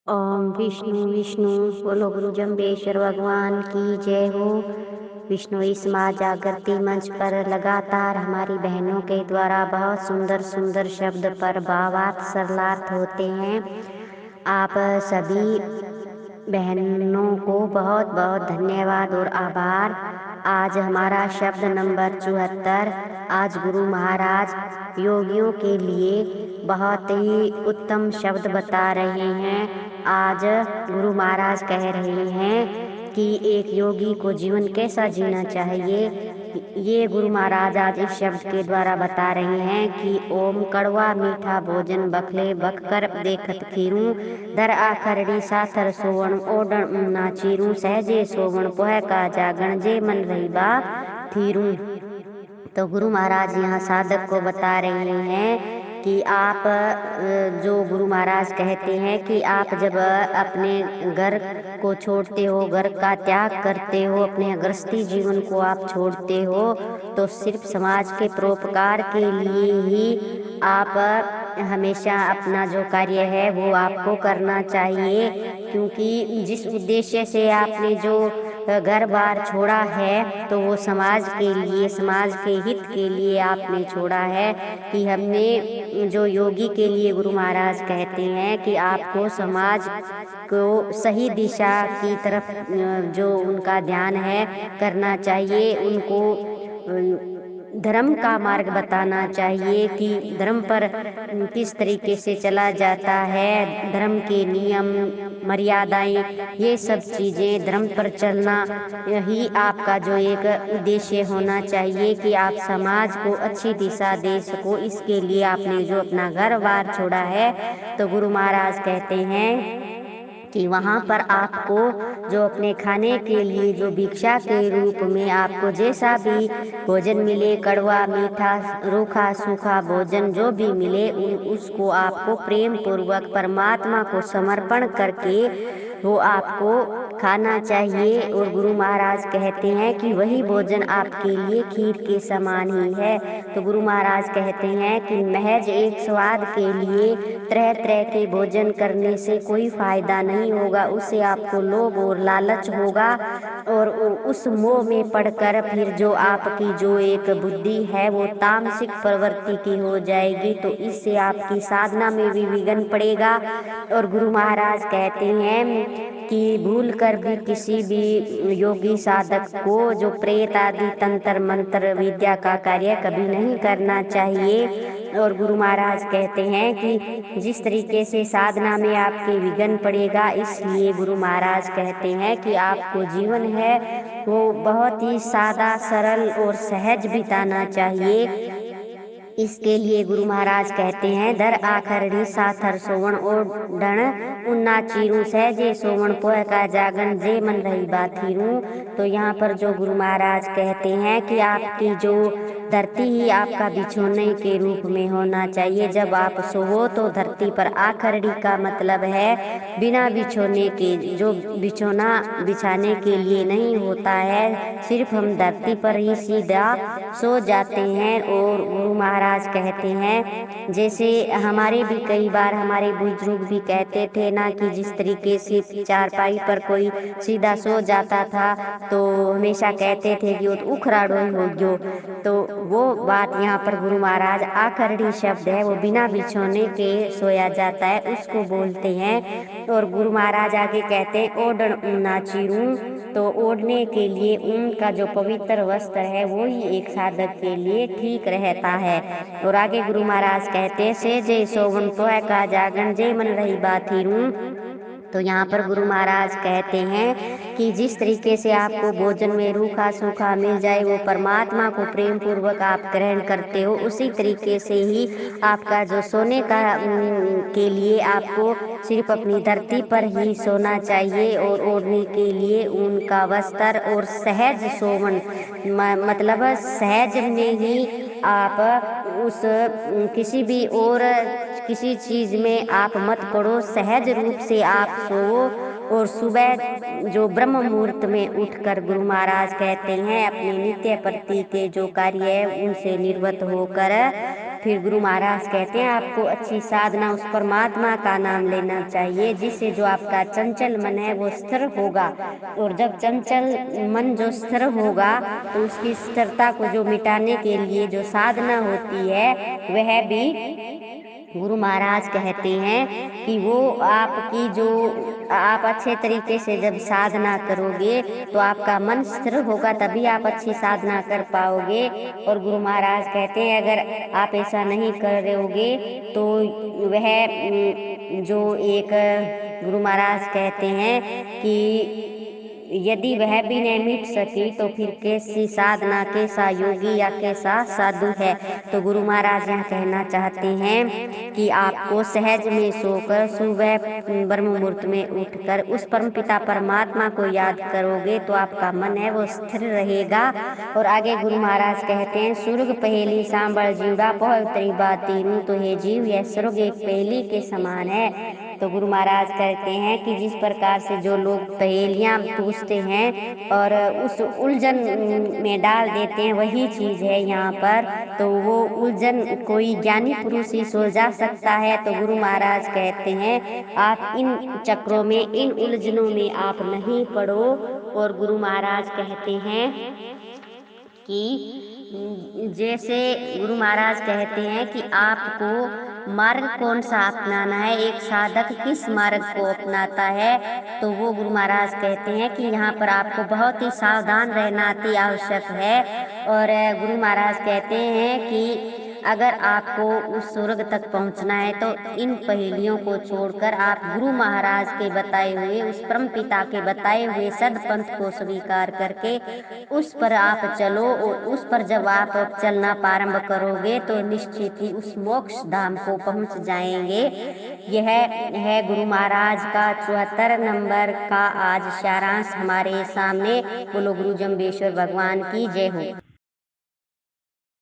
ओम विष्णु विष्णु। बोलो गुरु जम्बेश्वर भगवान की जय हो। विष्णु इस माँ जागृति मंच पर लगातार हमारी बहनों के द्वारा बहुत सुंदर सुंदर शब्द पर भावार्थ सरलार्थ होते हैं। आप सभी बहनों को बहुत बहुत धन्यवाद और आभार। आज हमारा शब्द नंबर 74। आज गुरु महाराज योगियों के लिए बहुत ही उत्तम शब्द बता रहे हैं। आज गुरु महाराज कह रहे हैं कि एक योगी को जीवन कैसा जीना चाहिए। ये गुरु महाराज आज इस शब्द के द्वारा बता रहे हैं कि ओम कड़वा मीठा भोजन बखले बखकर देखत खीरूं, दर आखरड़ी साथर सोवण ओडण नाचीरूं, सहजे सोवण पोह का जागण जे मन रही बा थीरूं। तो गुरु महाराज यहाँ साधक को बता रहे हैं कि आप जो गुरु महाराज कहते हैं कि आप जब अपने घर को छोड़ते हो, घर का त्याग करते हो, अपने गृहस्थी जीवन को आप छोड़ते हो, तो सिर्फ समाज के परोपकार के लिए ही आप हमेशा अपना जो कार्य है वो आपको करना चाहिए। क्योंकि जिस उद्देश्य से आपने जो घर बार छोड़ा है तो वो समाज के लिए, समाज के हित के लिए आपने छोड़ा है। कि हमने जो योगी के लिए गुरु महाराज कहते हैं कि आपको समाज को सही दिशा की तरफ जो उनका ध्यान है करना चाहिए। उनको धर्म का मार्ग बताना चाहिए कि धर्म पर किस तरीके से चला जाता है, धर्म के नियम मर्यादाएं, ये सब चीजें, धर्म पर चलना, यही आपका जो एक उद्देश्य होना चाहिए कि आप समाज को अच्छी दिशा दे सको। इसके लिए आपने जो अपना घर बार छोड़ा है, तो गुरु महाराज कहते हैं कि वहाँ पर आपको जो अपने खाने के लिए जो भिक्षा के रूप में आपको जैसा भी भोजन मिले, कड़वा मीठा रूखा सूखा भोजन जो भी मिले, उसको आपको प्रेम पूर्वक परमात्मा को समर्पण करके वो आपको खाना चाहिए। और गुरु महाराज कहते हैं कि वही भोजन आपके लिए खीर के समान ही है। तो गुरु महाराज कहते हैं कि महज एक स्वाद के लिए तरह तरह के भोजन करने से कोई फायदा नहीं होगा। उससे आपको लोभ और लालच होगा और उस मोह में पड़कर फिर जो आपकी जो एक बुद्धि है वो तामसिक प्रवृत्ति की हो जाएगी। तो इससे आपकी साधना में भी विघ्न पड़ेगा। और गुरु महाराज कहते हैं कि भूल कर भी किसी भी योगी साधक को जो प्रेत आदि तंत्र मंत्र विद्या का कार्य कभी नहीं करना चाहिए। और गुरु महाराज कहते हैं कि जिस तरीके से साधना में आपके विघ्न पड़ेगा, इसलिए गुरु महाराज कहते हैं कि आपको जीवन है वो बहुत ही सादा सरल और सहज बिताना चाहिए। इसके लिए गुरु महाराज कहते हैं धर आखरणी साथर सोवण ओढ़ण उन्ना चीरू, सहजे सोवण पोह का जागन जे मन रही बाथीरू। तो यहाँ पर जो गुरु महाराज कहते हैं कि आपकी जो धरती ही आपका बिछोने के रूप में होना चाहिए। जब आप सोवो तो धरती पर आखरड़ी का मतलब है बिना बिछोने के, जो बिछोना बिछाने के लिए नहीं होता है, सिर्फ हम धरती पर ही सीधा सो जाते हैं। और गुरु महाराज कहते हैं जैसे हमारे भी कई बार हमारे बुजुर्ग भी कहते थे ना कि जिस तरीके से चारपाई पर कोई सीधा सो जाता था तो हमेशा कहते थे कि वो तो उखराड़ो ही हो गयो। तो वो बात यहाँ पर गुरु महाराज आखरड़ी शब्द है वो बिना बिछोने के सोया जाता है, उसको बोलते हैं। और गुरु महाराज आगे कहते हैं ओढ़ण ऊना चीरू। तो ओढ़ने के लिए ऊन का जो पवित्र वस्त्र है वो ही एक साधक के लिए ठीक रहता है। और आगे गुरु महाराज कहते हैं से जय सोवन पोह का जागन जय मन रही बाथीरू। तो यहाँ पर गुरु महाराज कहते हैं कि जिस तरीके से आपको भोजन में रूखा सूखा मिल जाए वो परमात्मा को प्रेम पूर्वक आप ग्रहण करते हो, उसी तरीके से ही आपका जो सोने का के लिए आपको सिर्फ अपनी धरती पर ही सोना चाहिए। और ओढ़ने के लिए ऊन का वस्त्र और सहज सोवन मतलब सहज में ही आप उस किसी भी और किसी चीज में आप मत पड़ो, सहज रूप से आप सोओ। और सुबह जो ब्रह्म मुहूर्त में उठकर गुरु महाराज कहते हैं अपने नित्य प्रति के जो कार्य है उनसे निर्वत होकर फिर गुरु महाराज कहते हैं आपको अच्छी साधना उस परमात्मा का नाम लेना चाहिए, जिससे जो आपका चंचल मन है वो स्थिर होगा। और जब चंचल मन जो स्थिर होगा तो उसकी स्थिरता को जो मिटाने के लिए जो साधना होती है वह भी गुरु महाराज कहते हैं कि वो आपकी जो आप अच्छे तरीके से जब साधना करोगे तो आपका मन स्थिर होगा, तभी आप अच्छी साधना कर पाओगे। और गुरु महाराज कहते हैं अगर आप ऐसा नहीं करोगे तो वह जो एक गुरु महाराज कहते हैं कि यदि वह भी नहीं मिट सकी तो फिर कैसी साधना, कैसा योगी या कैसा साधु है। तो गुरु महाराज यहाँ कहना चाहते हैं कि आपको सहज में सोकर सुबह ब्रह्म मुहूर्त में उठकर उस परमपिता परमात्मा को याद करोगे तो आपका मन है वो स्थिर रहेगा। और आगे गुरु महाराज कहते हैं सुर्ग पहेली सांबर जीवड़ा पह उतरी बात तीनों, तो हे जीव यह स्वर्ग एक पहेली के समान है। तो गुरु महाराज कहते हैं कि जिस प्रकार से जो लोग पहेलियां पूछते हैं और उस उलझन में डाल देते हैं, वही चीज है यहाँ पर। तो वो उलझन कोई ज्ञानी पुरुष ही सुलझा सकता है। तो गुरु महाराज कहते हैं आप इन चक्रों में, इन उलझनों में आप नहीं पड़ो। और गुरु महाराज कहते हैं कि जैसे गुरु महाराज कहते हैं कि आपको मार्ग कौन सा अपनाना है, एक साधक किस मार्ग को अपनाता है। तो वो गुरु महाराज कहते हैं कि यहाँ पर आपको बहुत ही सावधान रहना अति आवश्यक है। और गुरु महाराज कहते हैं कि अगर आपको उस स्वर्ग तक पहुंचना है तो इन पहेलियों को छोड़कर आप गुरु महाराज के बताए हुए, उस परम पिता के बताए हुए सदपंथ को स्वीकार करके उस पर आप चलो। और उस पर जब आप चलना प्रारंभ करोगे तो निश्चित ही उस मोक्ष धाम को पहुंच जाएंगे। यह है गुरु महाराज का 74 नंबर का आज सारांश हमारे सामने। बोलो गुरु जम्बेश्वर भगवान की जय हो।